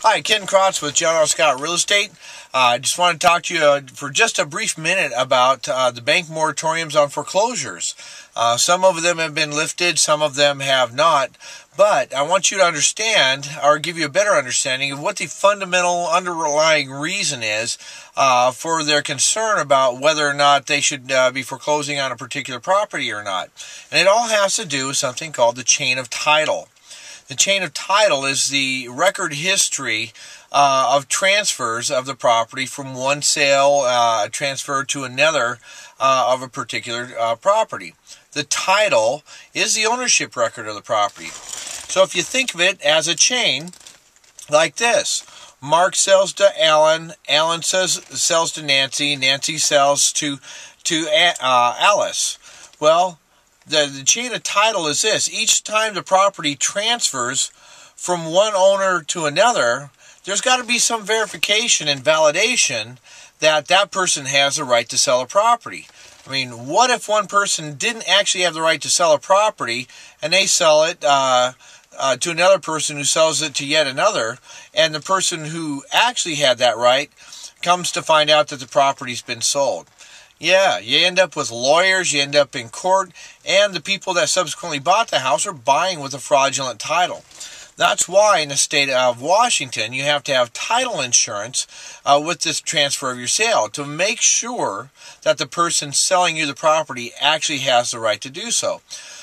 Hi, Ken Krotz with John R. Scott Real Estate. I just want to talk to you for just a brief minute about the bank moratoriums on foreclosures. Some of them have been lifted, some of them have not. But I want you to understand, or give you a better understanding of what the fundamental underlying reason is for their concern about whether or not they should be foreclosing on a particular property or not. And it all has to do with something called the chain of title. The chain of title is the record history of transfers of the property from one sale transfer to another of a particular property. The title is the ownership record of the property. So if you think of it as a chain like this, Mark sells to Alan, Alan sells to Nancy, Nancy sells to Alice. Well, the chain of title is this. Each time the property transfers from one owner to another, there's got to be some verification and validation that that person has the right to sell a property. I mean, what if one person didn't actually have the right to sell a property and they sell it to another person who sells it to yet another, and the person who actually had that right comes to find out that the property's been sold? Yeah, you end up with lawyers, you end up in court, and the people that subsequently bought the house are buying with a fraudulent title. That's why in the state of Washington, you have to have title insurance with this transfer of your sale to make sure that the person selling you the property actually has the right to do so.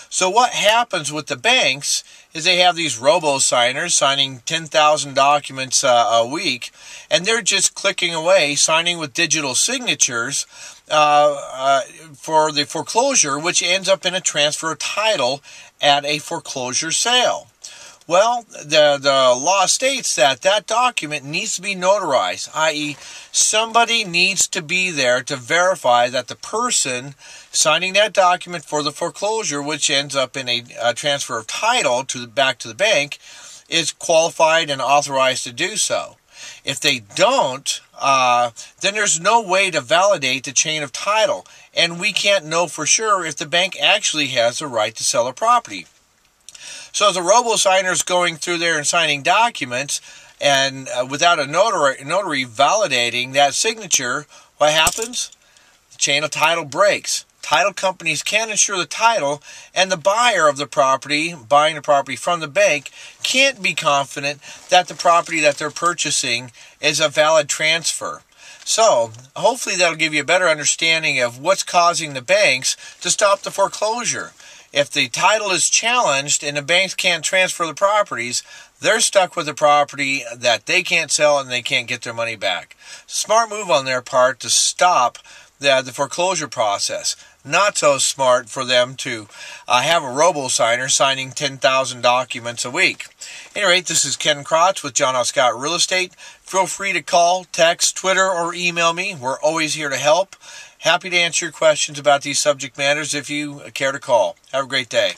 So what happens with the banks is they have these robo-signers signing 10,000 documents a week, and they're just clicking away, signing with digital signatures for the foreclosure, which ends up in a transfer of title at a foreclosure sale. Well, the law states that that document needs to be notarized, i.e., somebody needs to be there to verify that the person signing that document for the foreclosure, which ends up in a transfer of title back to the bank, is qualified and authorized to do so. If they don't, then there's no way to validate the chain of title, and we can't know for sure if the bank actually has the right to sell a property. So the robo-signer is going through there and signing documents, and without a notary validating that signature, what happens? The chain of title breaks. Title companies can't insure the title, and the buyer of the property, buying the property from the bank, can't be confident that the property that they're purchasing is a valid transfer. So, hopefully that'll give you a better understanding of what's causing the banks to stop the foreclosure. If the title is challenged and the banks can't transfer the properties, they're stuck with a property that they can't sell and they can't get their money back. Smart move on their part to stop the foreclosure process. Not so smart for them to have a robo-signer signing 10,000 documents a week. At any rate, this is Ken Krotz with John R. Scott Real Estate. Feel free to call, text, Twitter, or email me. We're always here to help. Happy to answer your questions about these subject matters if you care to call. Have a great day.